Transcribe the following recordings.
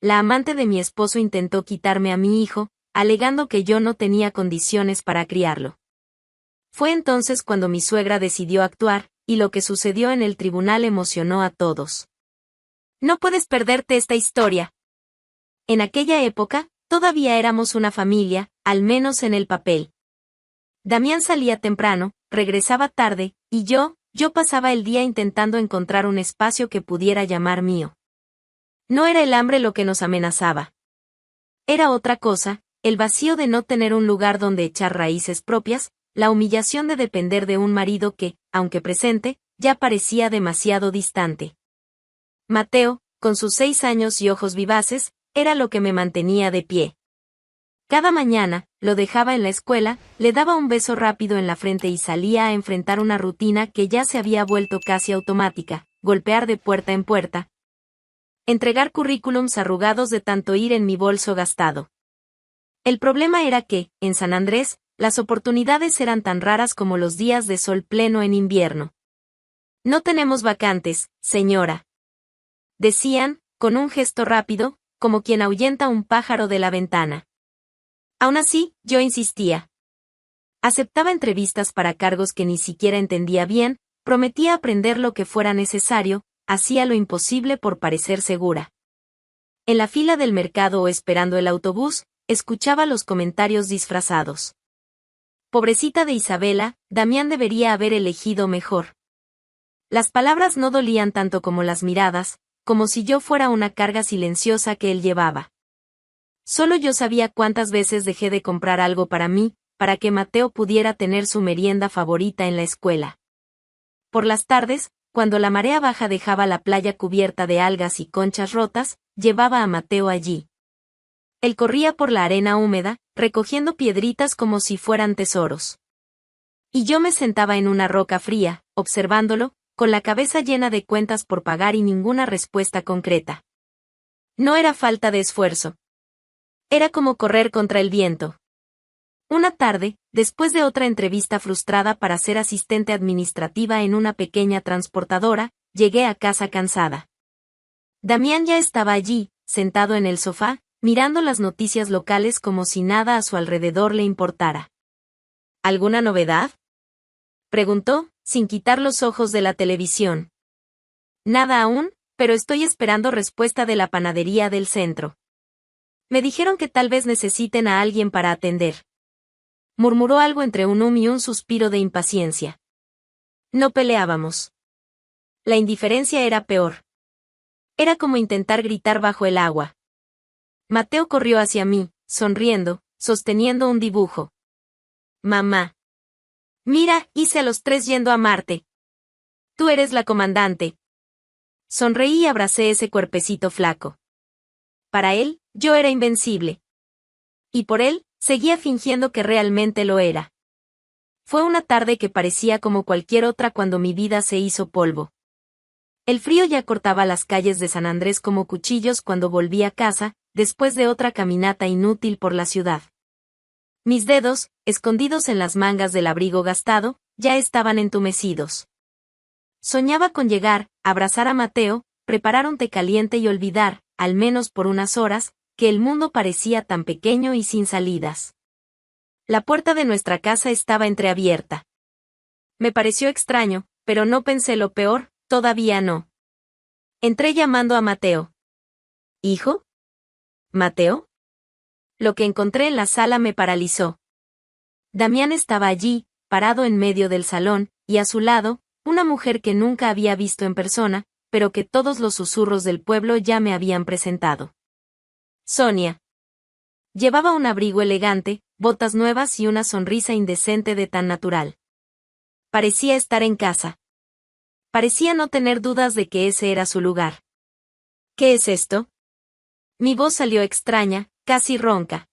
la amante de mi esposo intentó quitarme a mi hijo, alegando que yo no tenía condiciones para criarlo. Fue entonces cuando mi suegra decidió actuar, y lo que sucedió en el tribunal emocionó a todos. No puedes perderte esta historia. En aquella época, todavía éramos una familia, al menos en el papel. Damián salía temprano, regresaba tarde, y yo pasaba el día intentando encontrar un espacio que pudiera llamar mío. No era el hambre lo que nos amenazaba. Era otra cosa, el vacío de no tener un lugar donde echar raíces propias, la humillación de depender de un marido que, aunque presente, ya parecía demasiado distante. Mateo, con sus 6 años y ojos vivaces, era lo que me mantenía de pie. Cada mañana, lo dejaba en la escuela, le daba un beso rápido en la frente y salía a enfrentar una rutina que ya se había vuelto casi automática, golpear de puerta en puerta, entregar currículums arrugados de tanto ir en mi bolso gastado. El problema era que, en San Andrés, las oportunidades eran tan raras como los días de sol pleno en invierno. No tenemos vacantes, señora. Decían, con un gesto rápido, como quien ahuyenta un pájaro de la ventana. Aún así, yo insistía. Aceptaba entrevistas para cargos que ni siquiera entendía bien, prometía aprender lo que fuera necesario, hacía lo imposible por parecer segura. En la fila del mercado o esperando el autobús, escuchaba los comentarios disfrazados. Pobrecita de Isabela, Damián debería haber elegido mejor. Las palabras no dolían tanto como las miradas, como si yo fuera una carga silenciosa que él llevaba. Solo yo sabía cuántas veces dejé de comprar algo para mí, para que Mateo pudiera tener su merienda favorita en la escuela. Por las tardes, cuando la marea baja dejaba la playa cubierta de algas y conchas rotas, llevaba a Mateo allí. Él corría por la arena húmeda, recogiendo piedritas como si fueran tesoros. Y yo me sentaba en una roca fría, observándolo, con la cabeza llena de cuentas por pagar y ninguna respuesta concreta. No era falta de esfuerzo. Era como correr contra el viento. Una tarde, después de otra entrevista frustrada para ser asistente administrativa en una pequeña transportadora, llegué a casa cansada. Damián ya estaba allí, sentado en el sofá, mirando las noticias locales como si nada a su alrededor le importara. ¿Alguna novedad?, preguntó, sin quitar los ojos de la televisión. Nada aún, pero estoy esperando respuesta de la panadería del centro. Me dijeron que tal vez necesiten a alguien para atender. Murmuró algo entre un y un suspiro de impaciencia. No peleábamos. La indiferencia era peor. Era como intentar gritar bajo el agua. Mateo corrió hacia mí, sonriendo, sosteniendo un dibujo. Mamá. Mira, hice a los 3 yendo a Marte. Tú eres la comandante. Sonreí y abracé ese cuerpecito flaco. Para él, yo era invencible. Y por él, seguía fingiendo que realmente lo era. Fue una tarde que parecía como cualquier otra cuando mi vida se hizo polvo. El frío ya cortaba las calles de San Andrés como cuchillos cuando volví a casa, después de otra caminata inútil por la ciudad. Mis dedos, escondidos en las mangas del abrigo gastado, ya estaban entumecidos. Soñaba con llegar, abrazar a Mateo, preparar un té caliente y olvidar, al menos por unas horas, que el mundo parecía tan pequeño y sin salidas. La puerta de nuestra casa estaba entreabierta. Me pareció extraño, pero no pensé lo peor, todavía no. Entré llamando a Mateo. ¿Hijo? ¿Mateo? Lo que encontré en la sala me paralizó. Damián estaba allí, parado en medio del salón, y a su lado, una mujer que nunca había visto en persona, pero que todos los susurros del pueblo ya me habían presentado. Sonia. Llevaba un abrigo elegante, botas nuevas y una sonrisa indecente de tan natural. Parecía estar en casa. Parecía no tener dudas de que ese era su lugar. ¿Qué es esto? Mi voz salió extraña, casi ronca.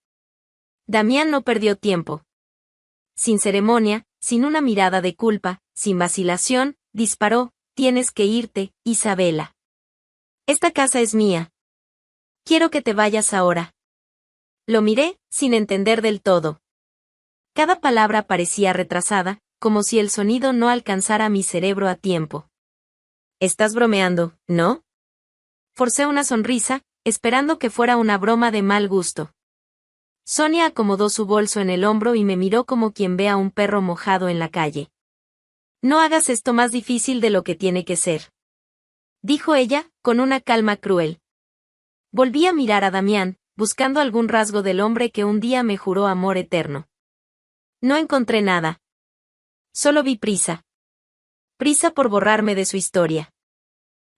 Damián no perdió tiempo. Sin ceremonia, sin una mirada de culpa, sin vacilación, disparó: tienes que irte, Isabela. Esta casa es mía. Quiero que te vayas ahora. Lo miré, sin entender del todo. Cada palabra parecía retrasada, como si el sonido no alcanzara mi cerebro a tiempo. Estás bromeando, ¿no? Forcé una sonrisa, esperando que fuera una broma de mal gusto. Sonia acomodó su bolso en el hombro y me miró como quien ve a un perro mojado en la calle. No hagas esto más difícil de lo que tiene que ser, dijo ella, con una calma cruel. Volví a mirar a Damián, buscando algún rasgo del hombre que un día me juró amor eterno. No encontré nada. Solo vi prisa. Prisa por borrarme de su historia.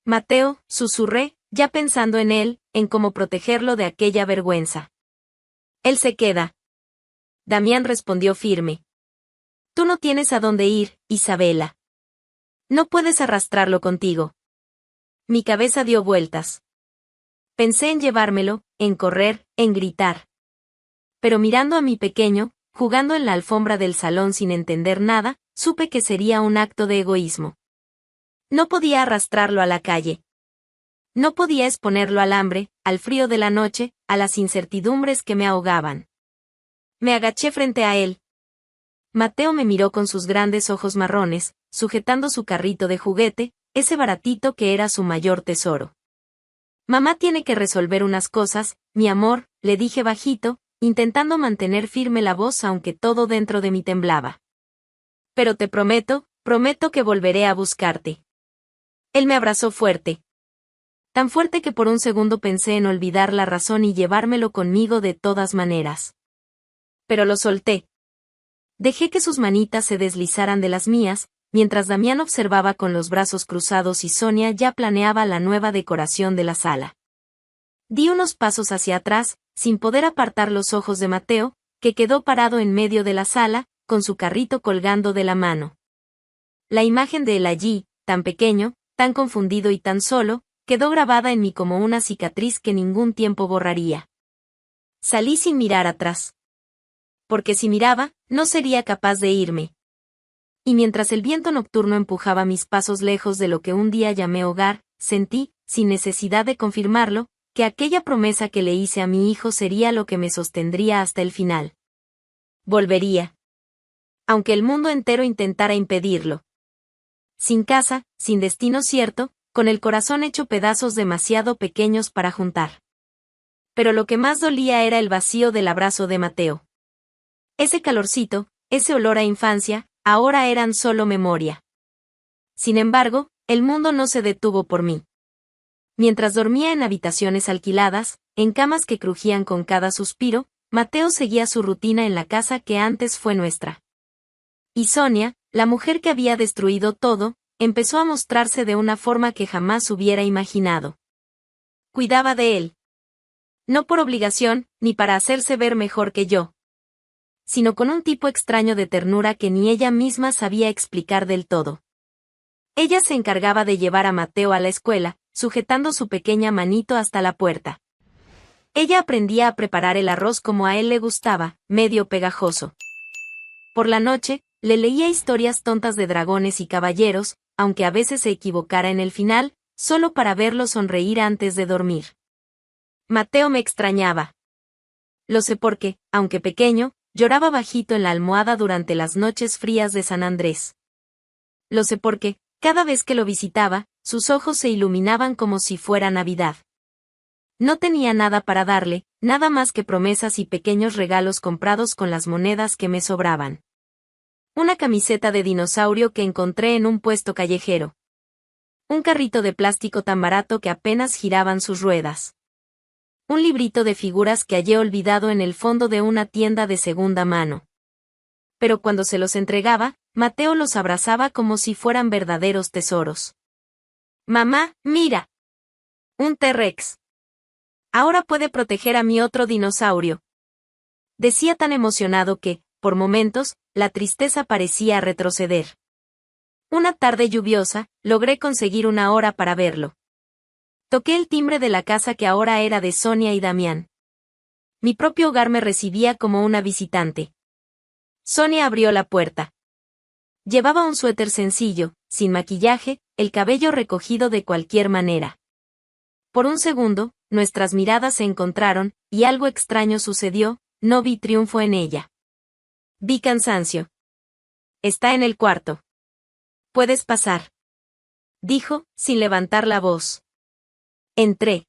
Mateo, susurré, ya pensando en él, en cómo protegerlo de aquella vergüenza. Él se queda. Damián respondió firme. Tú no tienes a dónde ir, Isabela. No puedes arrastrarlo contigo. Mi cabeza dio vueltas. Pensé en llevármelo, en correr, en gritar. Pero mirando a mi pequeño, jugando en la alfombra del salón sin entender nada, supe que sería un acto de egoísmo. No podía arrastrarlo a la calle. No podía exponerlo al hambre, al frío de la noche, a las incertidumbres que me ahogaban. Me agaché frente a él. Mateo me miró con sus grandes ojos marrones, sujetando su carrito de juguete, ese baratito que era su mayor tesoro. Mamá tiene que resolver unas cosas, mi amor, le dije bajito, intentando mantener firme la voz aunque todo dentro de mí temblaba. Pero te prometo, prometo que volveré a buscarte. Él me abrazó fuerte. Tan fuerte que por un segundo pensé en olvidar la razón y llevármelo conmigo de todas maneras. Pero lo solté. Dejé que sus manitas se deslizaran de las mías, mientras Damián observaba con los brazos cruzados y Sonia ya planeaba la nueva decoración de la sala. Di unos pasos hacia atrás, sin poder apartar los ojos de Mateo, que quedó parado en medio de la sala, con su carrito colgando de la mano. La imagen de él allí, tan pequeño, tan confundido y tan solo, quedó grabada en mí como una cicatriz que ningún tiempo borraría. Salí sin mirar atrás. Porque si miraba, no sería capaz de irme. Y mientras el viento nocturno empujaba mis pasos lejos de lo que un día llamé hogar, sentí, sin necesidad de confirmarlo, que aquella promesa que le hice a mi hijo sería lo que me sostendría hasta el final. Volvería. Aunque el mundo entero intentara impedirlo. Sin casa, sin destino cierto, con el corazón hecho pedazos demasiado pequeños para juntar. Pero lo que más dolía era el vacío del abrazo de Mateo. Ese calorcito, ese olor a infancia, ahora eran solo memoria. Sin embargo, el mundo no se detuvo por mí. Mientras dormía en habitaciones alquiladas, en camas que crujían con cada suspiro, Mateo seguía su rutina en la casa que antes fue nuestra. Y Sonia, la mujer que había destruido todo, empezó a mostrarse de una forma que jamás hubiera imaginado. Cuidaba de él. No por obligación, ni para hacerse ver mejor que yo, sino con un tipo extraño de ternura que ni ella misma sabía explicar del todo. Ella se encargaba de llevar a Mateo a la escuela, sujetando su pequeña manito hasta la puerta. Ella aprendía a preparar el arroz como a él le gustaba, medio pegajoso. Por la noche, le leía historias tontas de dragones y caballeros, aunque a veces se equivocara en el final, solo para verlo sonreír antes de dormir. Mateo me extrañaba. Lo sé porque, aunque pequeño, lloraba bajito en la almohada durante las noches frías de San Andrés. Lo sé porque, cada vez que lo visitaba, sus ojos se iluminaban como si fuera Navidad. No tenía nada para darle, nada más que promesas y pequeños regalos comprados con las monedas que me sobraban. Una camiseta de dinosaurio que encontré en un puesto callejero. Un carrito de plástico tan barato que apenas giraban sus ruedas. Un librito de figuras que hallé olvidado en el fondo de una tienda de segunda mano. Pero cuando se los entregaba, Mateo los abrazaba como si fueran verdaderos tesoros. Mamá, mira. Un T-Rex. Ahora puede proteger a mi otro dinosaurio. Decía tan emocionado que, por momentos, la tristeza parecía retroceder. Una tarde lluviosa, logré conseguir una hora para verlo. Toqué el timbre de la casa que ahora era de Sonia y Damián. Mi propio hogar me recibía como una visitante. Sonia abrió la puerta. Llevaba un suéter sencillo, sin maquillaje, el cabello recogido de cualquier manera. Por un segundo, nuestras miradas se encontraron, y algo extraño sucedió, no vi triunfo en ella. Vi cansancio. Está en el cuarto. Puedes pasar. Dijo, sin levantar la voz. Entré.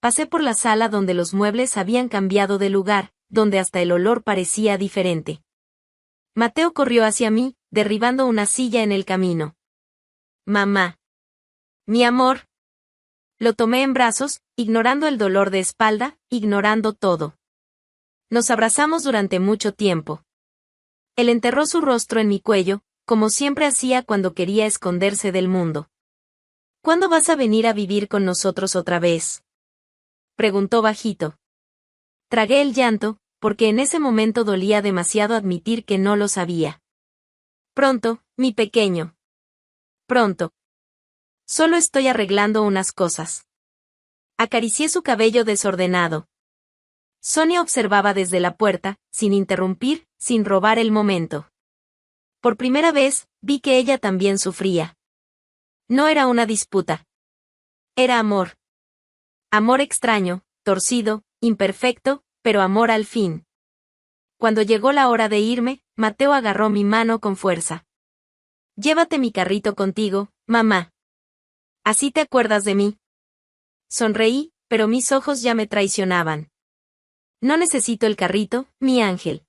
Pasé por la sala donde los muebles habían cambiado de lugar, donde hasta el olor parecía diferente. Mateo corrió hacia mí, derribando una silla en el camino. Mamá. Mi amor. Lo tomé en brazos, ignorando el dolor de espalda, ignorando todo. Nos abrazamos durante mucho tiempo. Él enterró su rostro en mi cuello, como siempre hacía cuando quería esconderse del mundo. ¿Cuándo vas a venir a vivir con nosotros otra vez? Preguntó bajito. Tragué el llanto, porque en ese momento dolía demasiado admitir que no lo sabía. Pronto, mi pequeño. Pronto. Solo estoy arreglando unas cosas. Acaricié su cabello desordenado. Sonia observaba desde la puerta, sin interrumpir, sin robar el momento. Por primera vez, vi que ella también sufría. No era una disputa. Era amor. Amor extraño, torcido, imperfecto, pero amor al fin. Cuando llegó la hora de irme, Mateo agarró mi mano con fuerza. Llévate mi carrito contigo, mamá. ¿Así te acuerdas de mí? Sonreí, pero mis ojos ya me traicionaban. No necesito el carrito, mi ángel.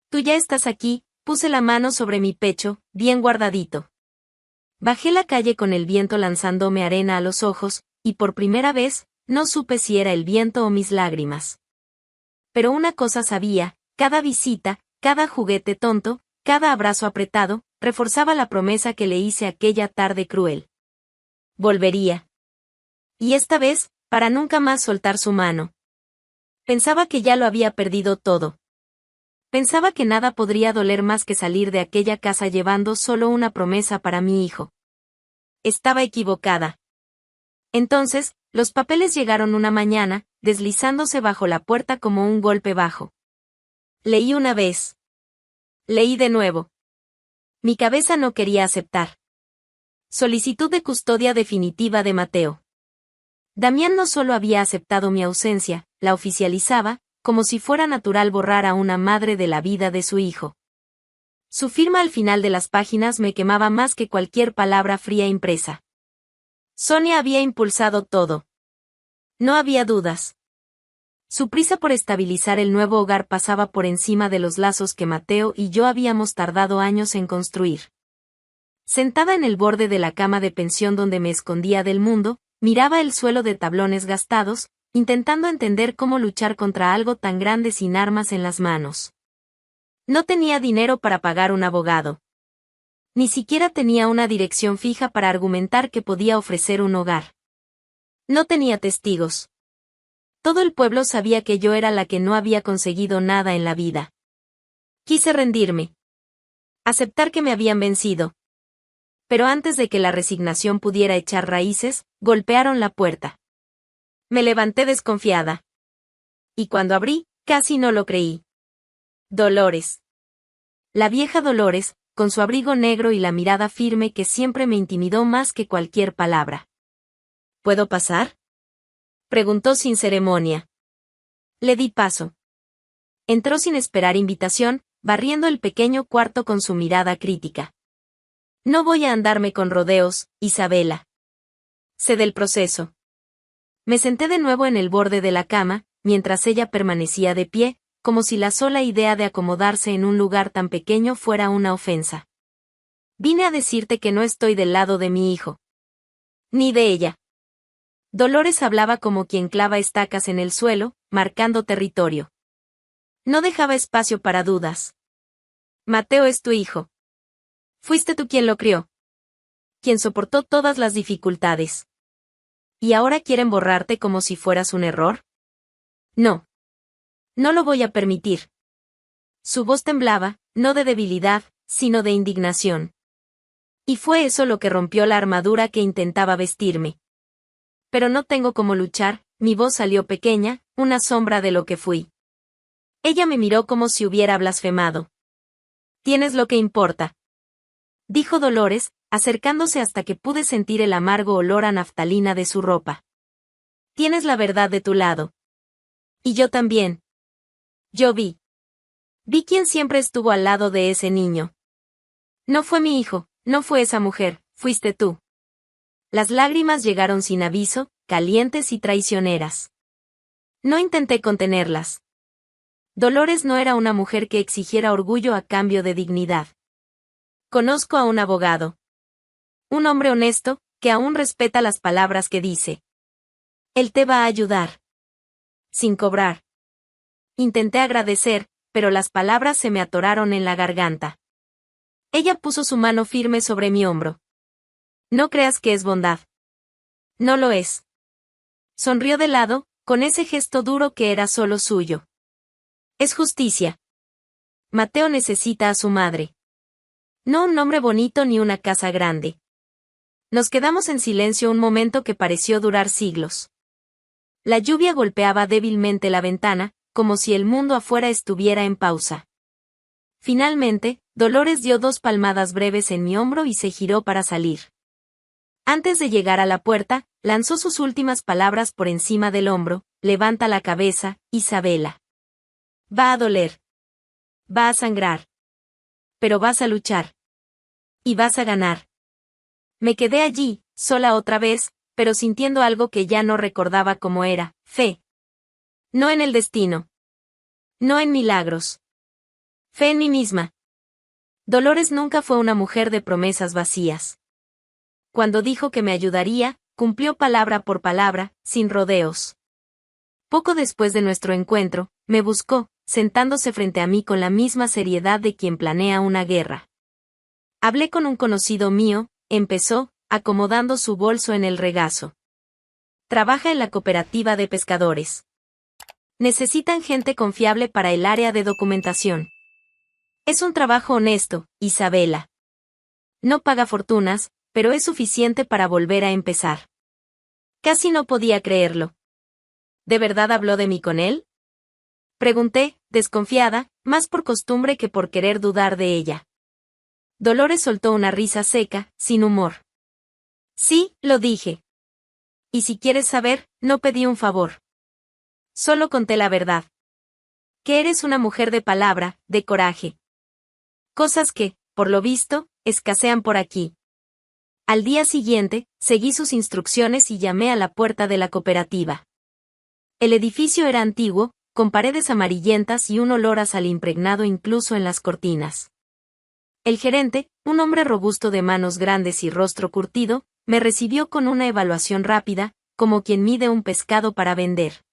Tú ya estás aquí, puse la mano sobre mi pecho, bien guardadito. Bajé la calle con el viento lanzándome arena a los ojos, y por primera vez, no supe si era el viento o mis lágrimas. Pero una cosa sabía, cada visita, cada juguete tonto, cada abrazo apretado, reforzaba la promesa que le hice aquella tarde cruel. Volvería. Y esta vez, para nunca más soltar su mano. Pensaba que ya lo había perdido todo. Pensaba que nada podría doler más que salir de aquella casa llevando solo una promesa para mi hijo. Estaba equivocada. Entonces, los papeles llegaron una mañana, deslizándose bajo la puerta como un golpe bajo. Leí una vez. Leí de nuevo. Mi cabeza no quería aceptar. Solicitud de custodia definitiva de Mateo. Damián no solo había aceptado mi ausencia, la oficializaba, como si fuera natural borrar a una madre de la vida de su hijo. Su firma al final de las páginas me quemaba más que cualquier palabra fría impresa. Sonia había impulsado todo. No había dudas. Su prisa por estabilizar el nuevo hogar pasaba por encima de los lazos que Mateo y yo habíamos tardado años en construir. Sentada en el borde de la cama de pensión donde me escondía del mundo, miraba el suelo de tablones gastados, intentando entender cómo luchar contra algo tan grande sin armas en las manos. No tenía dinero para pagar un abogado. Ni siquiera tenía una dirección fija para argumentar que podía ofrecer un hogar. No tenía testigos. Todo el pueblo sabía que yo era la que no había conseguido nada en la vida. Quise rendirme. Aceptar que me habían vencido. Pero antes de que la resignación pudiera echar raíces, golpearon la puerta. Me levanté desconfiada. Y cuando abrí, casi no lo creí. Dolores. La vieja Dolores, con su abrigo negro y la mirada firme que siempre me intimidó más que cualquier palabra. ¿Puedo pasar? Preguntó sin ceremonia. Le di paso. Entró sin esperar invitación, barriendo el pequeño cuarto con su mirada crítica. No voy a andarme con rodeos, Isabela. Sé del proceso. Me senté de nuevo en el borde de la cama, mientras ella permanecía de pie, como si la sola idea de acomodarse en un lugar tan pequeño fuera una ofensa. Vine a decirte que no estoy del lado de mi hijo. Ni de ella. Dolores hablaba como quien clava estacas en el suelo, marcando territorio. No dejaba espacio para dudas. Mateo es tu hijo. Fuiste tú quien lo crió. Quien soportó todas las dificultades. ¿Y ahora quieren borrarte como si fueras un error? No. No lo voy a permitir. Su voz temblaba, no de debilidad, sino de indignación. Y fue eso lo que rompió la armadura que intentaba vestirme. Pero no tengo cómo luchar, mi voz salió pequeña, una sombra de lo que fui. Ella me miró como si hubiera blasfemado. Tienes lo que importa. Dijo Dolores, acercándose hasta que pude sentir el amargo olor a naftalina de su ropa. Tienes la verdad de tu lado. Y yo también. Yo vi. Vi quién siempre estuvo al lado de ese niño. No fue mi hijo, no fue esa mujer, fuiste tú. Las lágrimas llegaron sin aviso, calientes y traicioneras. No intenté contenerlas. Dolores no era una mujer que exigiera orgullo a cambio de dignidad. Conozco a un abogado. Un hombre honesto, que aún respeta las palabras que dice. Él te va a ayudar. Sin cobrar. Intenté agradecer, pero las palabras se me atoraron en la garganta. Ella puso su mano firme sobre mi hombro. No creas que es bondad. No lo es. Sonrió de lado, con ese gesto duro que era solo suyo. Es justicia. Mateo necesita a su madre. No un nombre bonito ni una casa grande. Nos quedamos en silencio un momento que pareció durar siglos. La lluvia golpeaba débilmente la ventana, como si el mundo afuera estuviera en pausa. Finalmente, Dolores dio 2 palmadas breves en mi hombro y se giró para salir. Antes de llegar a la puerta, lanzó sus últimas palabras por encima del hombro: levanta la cabeza, Isabela. Va a doler. Va a sangrar. Pero vas a luchar. Y vas a ganar. Me quedé allí, sola otra vez, pero sintiendo algo que ya no recordaba cómo era: fe. No en el destino. No en milagros. Fe en mí misma. Dolores nunca fue una mujer de promesas vacías. Cuando dijo que me ayudaría, cumplió palabra por palabra, sin rodeos. Poco después de nuestro encuentro, me buscó, sentándose frente a mí con la misma seriedad de quien planea una guerra. Hablé con un conocido mío, empezó, acomodando su bolso en el regazo. Trabaja en la cooperativa de pescadores. Necesitan gente confiable para el área de documentación. Es un trabajo honesto, Isabela. No paga fortunas, pero es suficiente para volver a empezar. Casi no podía creerlo. ¿De verdad habló de mí con él? Pregunté, desconfiada, más por costumbre que por querer dudar de ella. Dolores soltó una risa seca, sin humor. Sí, lo dije. Y si quieres saber, no pedí un favor. Solo conté la verdad. Que eres una mujer de palabra, de coraje. Cosas que, por lo visto, escasean por aquí. Al día siguiente, seguí sus instrucciones y llamé a la puerta de la cooperativa. El edificio era antiguo, con paredes amarillentas y un olor a sal impregnado incluso en las cortinas. El gerente, un hombre robusto de manos grandes y rostro curtido, me recibió con una evaluación rápida, como quien mide un pescado para vender.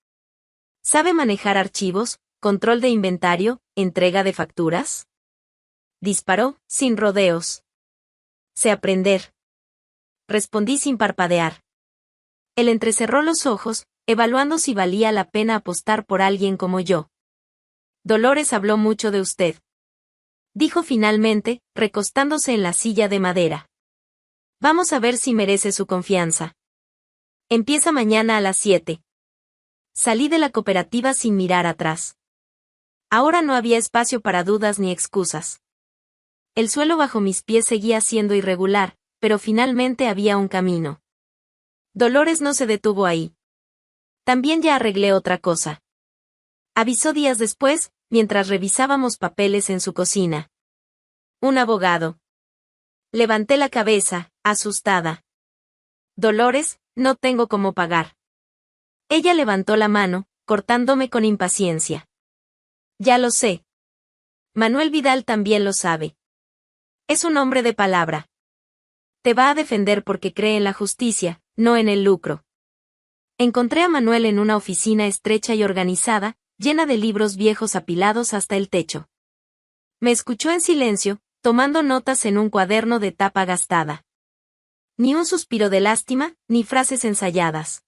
¿Sabe manejar archivos, control de inventario, entrega de facturas? Disparó, sin rodeos. Sé aprender. Respondí sin parpadear. Él entrecerró los ojos, evaluando si valía la pena apostar por alguien como yo. Dolores habló mucho de usted. Dijo finalmente, recostándose en la silla de madera. Vamos a ver si merece su confianza. Empieza mañana a las 7. Salí de la cooperativa sin mirar atrás. Ahora no había espacio para dudas ni excusas. El suelo bajo mis pies seguía siendo irregular, pero finalmente había un camino. Dolores no se detuvo ahí. También ya arreglé otra cosa. Avisó días después, mientras revisábamos papeles en su cocina. Un abogado. Levanté la cabeza, asustada. Dolores, no tengo cómo pagar. Ella levantó la mano, cortándome con impaciencia. Ya lo sé. Manuel Vidal también lo sabe. Es un hombre de palabra. Te va a defender porque cree en la justicia, no en el lucro. Encontré a Manuel en una oficina estrecha y organizada, llena de libros viejos apilados hasta el techo. Me escuchó en silencio, tomando notas en un cuaderno de tapa gastada. Ni un suspiro de lástima, ni frases ensayadas.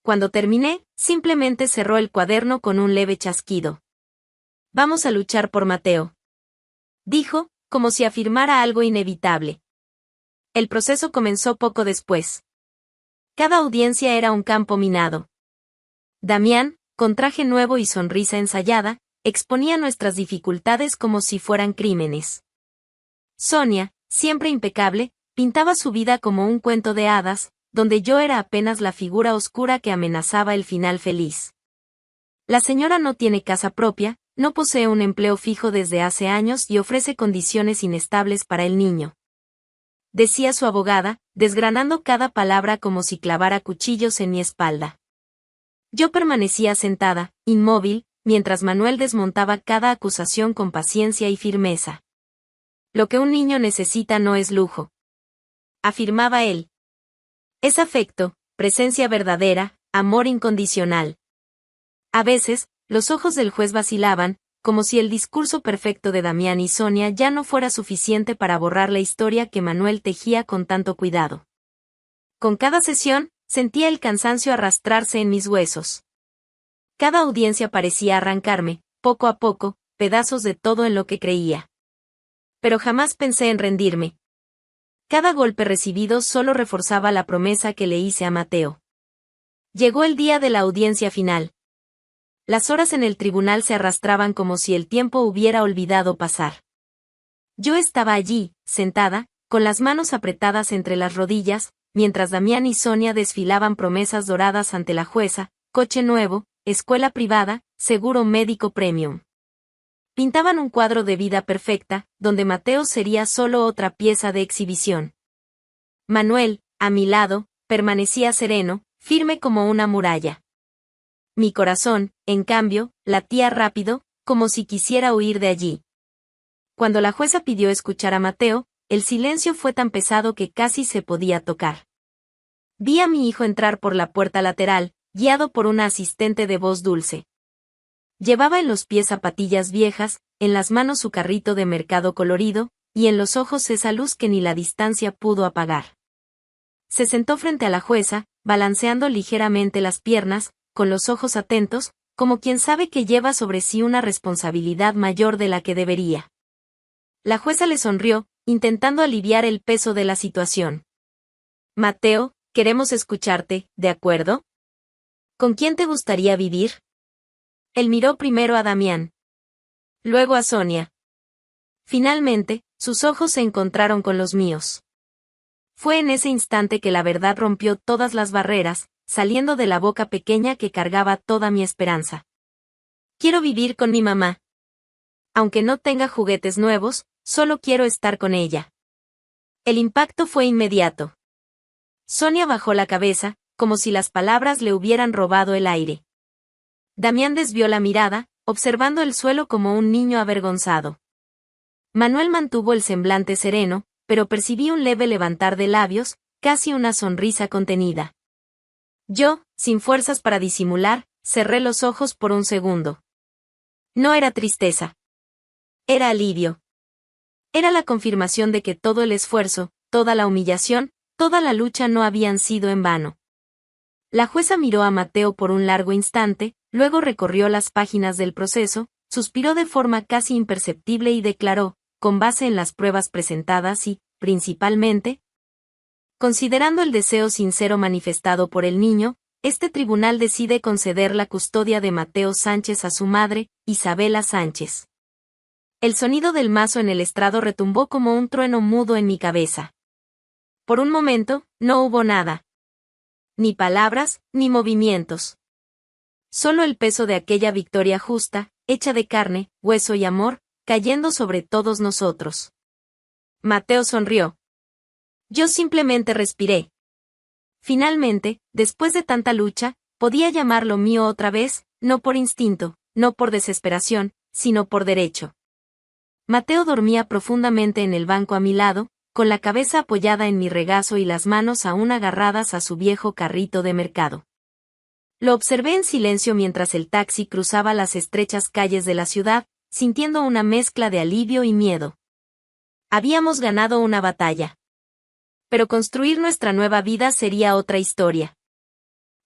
Cuando terminé, simplemente cerró el cuaderno con un leve chasquido. Vamos a luchar por Mateo. Dijo, como si afirmara algo inevitable. El proceso comenzó poco después. Cada audiencia era un campo minado. Damián, con traje nuevo y sonrisa ensayada, exponía nuestras dificultades como si fueran crímenes. Sonia, siempre impecable, pintaba su vida como un cuento de hadas, donde yo era apenas la figura oscura que amenazaba el final feliz. La señora no tiene casa propia, no posee un empleo fijo desde hace años y ofrece condiciones inestables para el niño. decía su abogada, desgranando cada palabra como si clavara cuchillos en mi espalda. Yo permanecía sentada, inmóvil, mientras Manuel desmontaba cada acusación con paciencia y firmeza. Lo que un niño necesita no es lujo, afirmaba él. Es afecto, presencia verdadera, amor incondicional. A veces, los ojos del juez vacilaban, como si el discurso perfecto de Damián y Sonia ya no fuera suficiente para borrar la historia que Manuel tejía con tanto cuidado. Con cada sesión, sentía el cansancio arrastrarse en mis huesos. Cada audiencia parecía arrancarme, poco a poco, pedazos de todo en lo que creía. Pero jamás pensé en rendirme. Cada golpe recibido solo reforzaba la promesa que le hice a Mateo. Llegó el día de la audiencia final. Las horas en el tribunal se arrastraban como si el tiempo hubiera olvidado pasar. Yo estaba allí, sentada, con las manos apretadas entre las rodillas, mientras Damián y Sonia desfilaban promesas doradas ante la jueza: coche nuevo, escuela privada, seguro médico premium. Pintaban un cuadro de vida perfecta, donde Mateo sería solo otra pieza de exhibición. Manuel, a mi lado, permanecía sereno, firme como una muralla. Mi corazón, en cambio, latía rápido, como si quisiera huir de allí. Cuando la jueza pidió escuchar a Mateo, el silencio fue tan pesado que casi se podía tocar. Vi a mi hijo entrar por la puerta lateral, guiado por una asistente de voz dulce. Llevaba en los pies zapatillas viejas, en las manos su carrito de mercado colorido, y en los ojos esa luz que ni la distancia pudo apagar. Se sentó frente a la jueza, balanceando ligeramente las piernas, con los ojos atentos, como quien sabe que lleva sobre sí una responsabilidad mayor de la que debería. La jueza le sonrió, intentando aliviar el peso de la situación. Mateo, queremos escucharte, ¿de acuerdo? ¿Con quién te gustaría vivir? Él miró primero a Damián. Luego a Sonia. Finalmente, sus ojos se encontraron con los míos. Fue en ese instante que la verdad rompió todas las barreras, saliendo de la boca pequeña que cargaba toda mi esperanza. Quiero vivir con mi mamá. Aunque no tenga juguetes nuevos, solo quiero estar con ella. El impacto fue inmediato. Sonia bajó la cabeza, como si las palabras le hubieran robado el aire. Damián desvió la mirada, observando el suelo como un niño avergonzado. Manuel mantuvo el semblante sereno, pero percibí un leve levantar de labios, casi una sonrisa contenida. Yo, sin fuerzas para disimular, cerré los ojos por un segundo. No era tristeza. Era alivio. Era la confirmación de que todo el esfuerzo, toda la humillación, toda la lucha no habían sido en vano. La jueza miró a Mateo por un largo instante, luego recorrió las páginas del proceso, suspiró de forma casi imperceptible y declaró, con base en las pruebas presentadas y, principalmente, considerando el deseo sincero manifestado por el niño, este tribunal decide conceder la custodia de Mateo Sánchez a su madre, Isabela Sánchez. El sonido del mazo en el estrado retumbó como un trueno mudo en mi cabeza. Por un momento, no hubo nada. Ni palabras, ni movimientos. Solo el peso de aquella victoria justa, hecha de carne, hueso y amor, cayendo sobre todos nosotros. Mateo sonrió. Yo simplemente respiré. Finalmente, después de tanta lucha, podía llamarlo mío otra vez, no por instinto, no por desesperación, sino por derecho. Mateo dormía profundamente en el banco a mi lado, con la cabeza apoyada en mi regazo y las manos aún agarradas a su viejo carrito de mercado. Lo observé en silencio mientras el taxi cruzaba las estrechas calles de la ciudad, sintiendo una mezcla de alivio y miedo. Habíamos ganado una batalla. Pero construir nuestra nueva vida sería otra historia.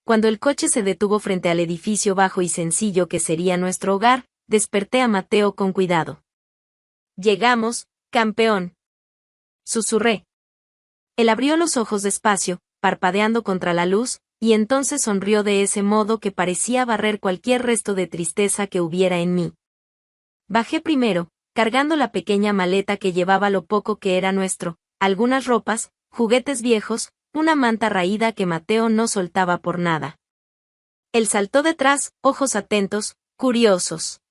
Cuando el coche se detuvo frente al edificio bajo y sencillo que sería nuestro hogar, desperté a Mateo con cuidado. Llegamos, campeón. Susurré. Él abrió los ojos despacio, parpadeando contra la luz, y entonces sonrió de ese modo que parecía barrer cualquier resto de tristeza que hubiera en mí. Bajé primero, cargando la pequeña maleta que llevaba lo poco que era nuestro, algunas ropas, juguetes viejos, una manta raída que Mateo no soltaba por nada. Él saltó detrás, ojos atentos, curiosos.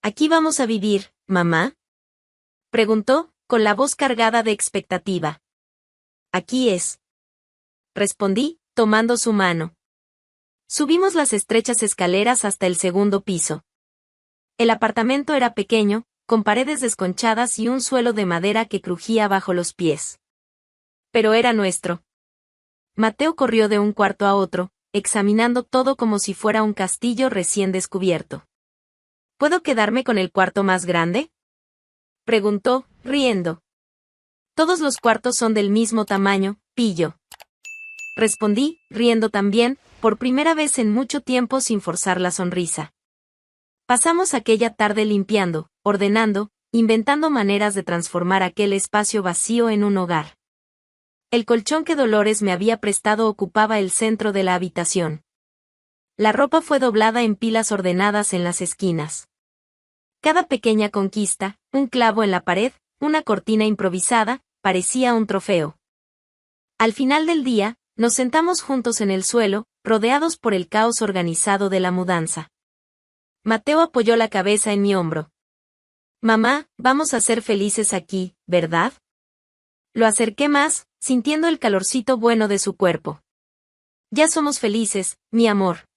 ¿Aquí vamos a vivir, mamá?, preguntó, con la voz cargada de expectativa. Aquí es. Respondí, tomando su mano. Subimos las estrechas escaleras hasta el segundo piso. El apartamento era pequeño, con paredes desconchadas y un suelo de madera que crujía bajo los pies. Pero era nuestro. Mateo corrió de un cuarto a otro, examinando todo como si fuera un castillo recién descubierto. ¿Puedo quedarme con el cuarto más grande?, preguntó, riendo. Todos los cuartos son del mismo tamaño, pillo. Respondí, riendo también, por primera vez en mucho tiempo sin forzar la sonrisa. Pasamos aquella tarde limpiando, ordenando, inventando maneras de transformar aquel espacio vacío en un hogar. El colchón que Dolores me había prestado ocupaba el centro de la habitación. La ropa fue doblada en pilas ordenadas en las esquinas. Cada pequeña conquista, un clavo en la pared, una cortina improvisada, parecía un trofeo. Al final del día, nos sentamos juntos en el suelo, rodeados por el caos organizado de la mudanza. Mateo apoyó la cabeza en mi hombro. Mamá, vamos a ser felices aquí, ¿verdad? Lo acerqué más, sintiendo el calorcito bueno de su cuerpo. Ya somos felices, mi amor.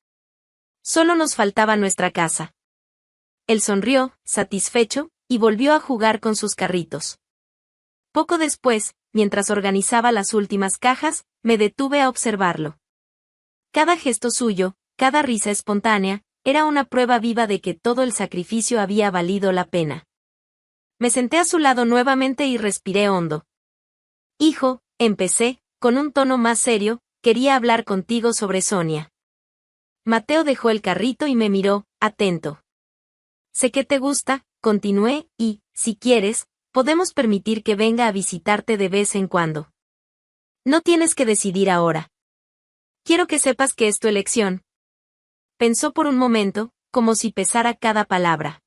Solo nos faltaba nuestra casa. Él sonrió, satisfecho, y volvió a jugar con sus carritos. Poco después, mientras organizaba las últimas cajas, me detuve a observarlo. Cada gesto suyo, cada risa espontánea, era una prueba viva de que todo el sacrificio había valido la pena. Me senté a su lado nuevamente y respiré hondo. Hijo, empecé, con un tono más serio, quería hablar contigo sobre Sonia. Mateo dejó el carrito y me miró, atento. Sé que te gusta, continué, y, si quieres, podemos permitir que venga a visitarte de vez en cuando. No tienes que decidir ahora. Quiero que sepas que es tu elección. Pensó por un momento, como si pesara cada palabra.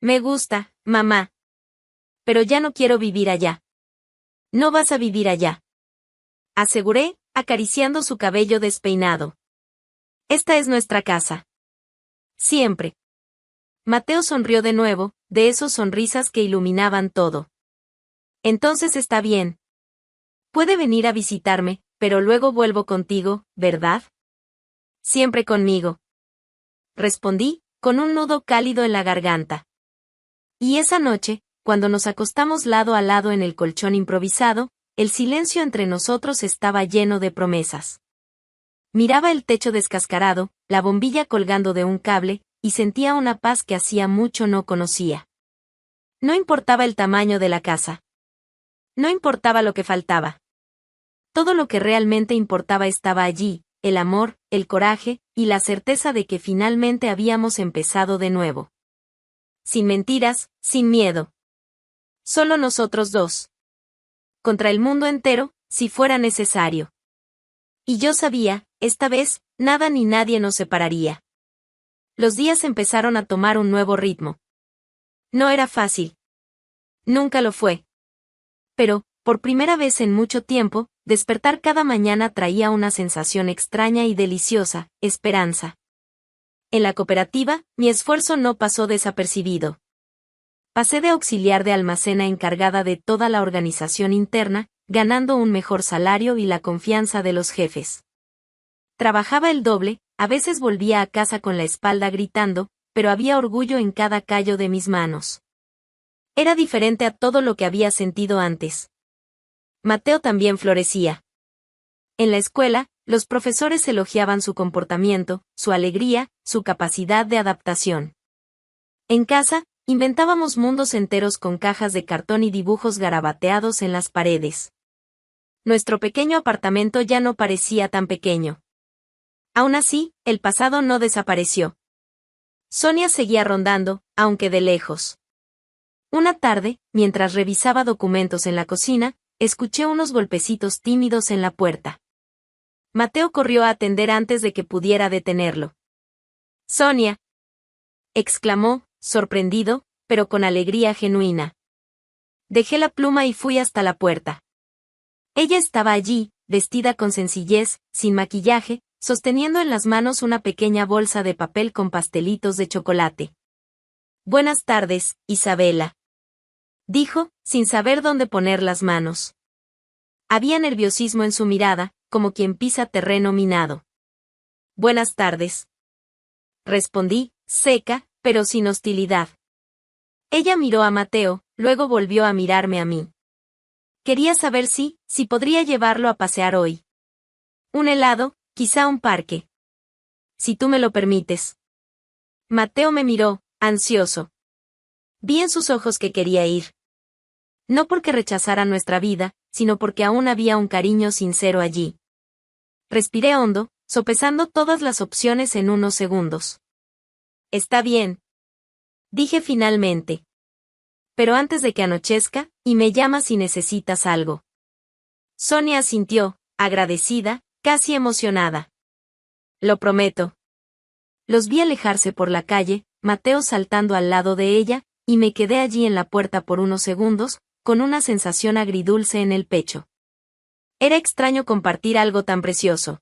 Me gusta, mamá. Pero ya no quiero vivir allá. No vas a vivir allá, aseguré, acariciando su cabello despeinado. Esta es nuestra casa. Siempre. Mateo sonrió de nuevo, de esos sonrisas que iluminaban todo. Entonces está bien. Puede venir a visitarme, pero luego vuelvo contigo, ¿verdad? Siempre conmigo. Respondí, con un nudo cálido en la garganta. Y esa noche, cuando nos acostamos lado a lado en el colchón improvisado, el silencio entre nosotros estaba lleno de promesas. Miraba el techo descascarado, la bombilla colgando de un cable, y sentía una paz que hacía mucho no conocía. No importaba el tamaño de la casa. No importaba lo que faltaba. Todo lo que realmente importaba estaba allí, el amor, el coraje, y la certeza de que finalmente habíamos empezado de nuevo. Sin mentiras, sin miedo. Solo nosotros dos. Contra el mundo entero, si fuera necesario. Y yo sabía, esta vez, nada ni nadie nos separaría. Los días empezaron a tomar un nuevo ritmo. No era fácil. Nunca lo fue. Pero, por primera vez en mucho tiempo, despertar cada mañana traía una sensación extraña y deliciosa, esperanza. En la cooperativa, mi esfuerzo no pasó desapercibido. Pasé de auxiliar de almacén a encargada de toda la organización interna, ganando un mejor salario y la confianza de los jefes. Trabajaba el doble, a veces volvía a casa con la espalda gritando, pero había orgullo en cada callo de mis manos. Era diferente a todo lo que había sentido antes. Mateo también florecía. En la escuela, los profesores elogiaban su comportamiento, su alegría, su capacidad de adaptación. En casa, inventábamos mundos enteros con cajas de cartón y dibujos garabateados en las paredes. Nuestro pequeño apartamento ya no parecía tan pequeño. Aún así, el pasado no desapareció. Sonia seguía rondando, aunque de lejos. Una tarde, mientras revisaba documentos en la cocina, escuché unos golpecitos tímidos en la puerta. Mateo corrió a atender antes de que pudiera detenerlo. «Sonia», exclamó, sorprendido, pero con alegría genuina. Dejé la pluma y fui hasta la puerta. Ella estaba allí, vestida con sencillez, sin maquillaje, sosteniendo en las manos una pequeña bolsa de papel con pastelitos de chocolate. «Buenas tardes, Isabela», dijo, sin saber dónde poner las manos. Había nerviosismo en su mirada, como quien pisa terreno minado. Buenas tardes. Respondí, seca, pero sin hostilidad. Ella miró a Mateo, luego volvió a mirarme a mí. Quería saber si podría llevarlo a pasear hoy. Un helado, quizá un parque. Si tú me lo permites. Mateo me miró, ansioso. Vi en sus ojos que quería ir. No porque rechazara nuestra vida, sino porque aún había un cariño sincero allí. Respiré hondo, sopesando todas las opciones en unos segundos. Está bien. Dije finalmente. Pero antes de que anochezca, y me llamas si necesitas algo. Sonia asintió, agradecida, casi emocionada. Lo prometo. Los vi alejarse por la calle, Mateo saltando al lado de ella, y me quedé allí en la puerta por unos segundos, con una sensación agridulce en el pecho. Era extraño compartir algo tan precioso.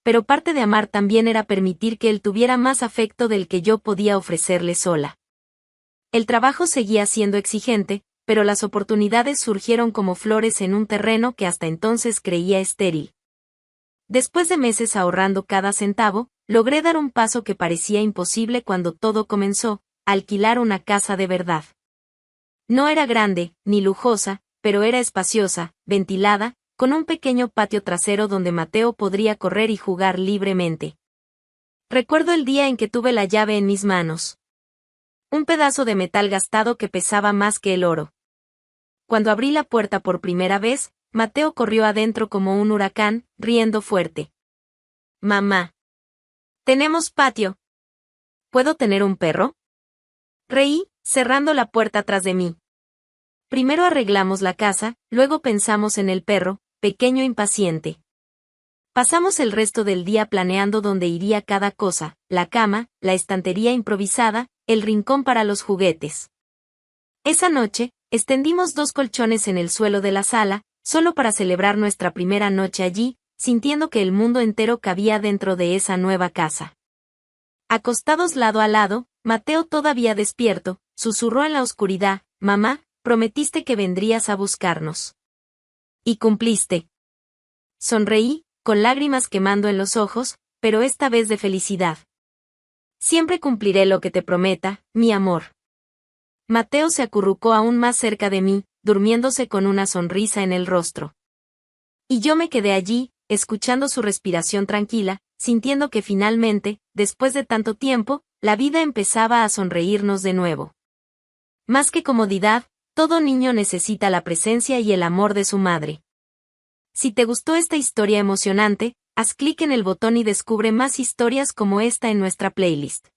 Pero parte de amar también era permitir que él tuviera más afecto del que yo podía ofrecerle sola. El trabajo seguía siendo exigente, pero las oportunidades surgieron como flores en un terreno que hasta entonces creía estéril. Después de meses ahorrando cada centavo, logré dar un paso que parecía imposible cuando todo comenzó, alquilar una casa de verdad. No era grande, ni lujosa, pero era espaciosa, ventilada, con un pequeño patio trasero donde Mateo podría correr y jugar libremente. Recuerdo el día en que tuve la llave en mis manos. Un pedazo de metal gastado que pesaba más que el oro. Cuando abrí la puerta por primera vez, Mateo corrió adentro como un huracán, riendo fuerte. Mamá. Tenemos patio. ¿Puedo tener un perro? Reí, cerrando la puerta tras de mí. Primero arreglamos la casa, luego pensamos en el perro, pequeño e impaciente. Pasamos el resto del día planeando dónde iría cada cosa, la cama, la estantería improvisada, el rincón para los juguetes. Esa noche, extendimos 2 colchones en el suelo de la sala, solo para celebrar nuestra primera noche allí, sintiendo que el mundo entero cabía dentro de esa nueva casa. Acostados lado a lado, Mateo todavía despierto, susurró en la oscuridad, «Mamá, prometiste que vendrías a buscarnos». Y cumpliste. Sonreí, con lágrimas quemando en los ojos, pero esta vez de felicidad. Siempre cumpliré lo que te prometa, mi amor. Mateo se acurrucó aún más cerca de mí, durmiéndose con una sonrisa en el rostro. Y yo me quedé allí, escuchando su respiración tranquila, sintiendo que finalmente, después de tanto tiempo, la vida empezaba a sonreírnos de nuevo. Más que comodidad, todo niño necesita la presencia y el amor de su madre. Si te gustó esta historia emocionante, haz clic en el botón y descubre más historias como esta en nuestra playlist.